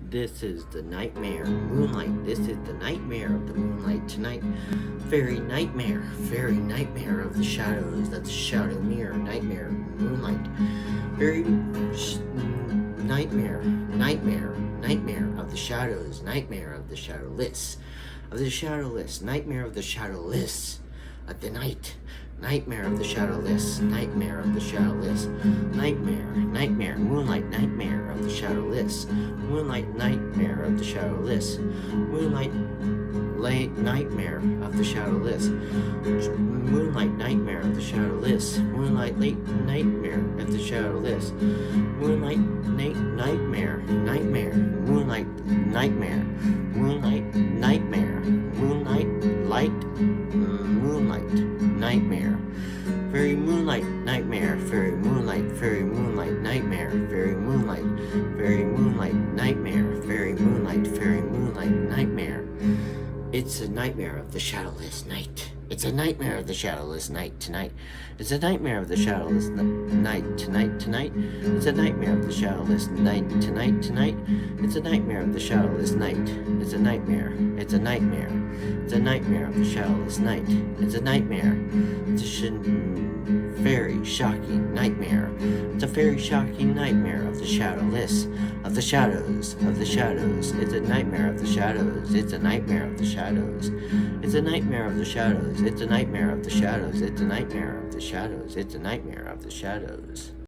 This is the nightmare. Moonlight. This is the nightmare of the moonlight tonight. Fairy nightmare. Fairy nightmare of the shadows. That's shadow mirror. Nightmare. Moonlight. Fairy nightmare. Nightmare. Nightmare of the shadows. Nightmare of the shadowless. Of the shadowless. Nightmare of the shadowless. Of the night. Nightmare of the shadowless, nightmare of the shadowless, nightmare, nightmare, moonlight, nightmare of the shadowless, moonlight, nightmare of the shadowless, moonlight, light, nightmare of the shadowless, moonlight, nightmare of the shadowless, moonlight, late, nightmare of the shadowless, moonlight, nightmare, nightmare, moonlight, nightmare, moonlight, nightmare, moonlight, light, moonlight, nightmare, fairy moonlight, nightmare, fairy moonlight, fairy moonlight, nightmare, fairy moonlight, fairy moonlight, nightmare, fairy moonlight, fairy moonlight, nightmare. It's a nightmare of the shadowless night. It's a nightmare of the shadowless night tonight. It's a nightmare of the shadowless night tonight. It's a nightmare of the shadowless night tonight. It's a nightmare of the shadowless night. It's a nightmare. It's a nightmare. It's a nightmare of the shadowless night. It's a nightmare. It's a very shocking nightmare. It's a very shocking nightmare of the shadowless, of the shadows, of the shadows. It's a nightmare of the shadows. It's a nightmare of the shadows. It's a nightmare of the shadows. It's a nightmare of the shadows. It's a nightmare of the shadows. It's a nightmare of the shadows.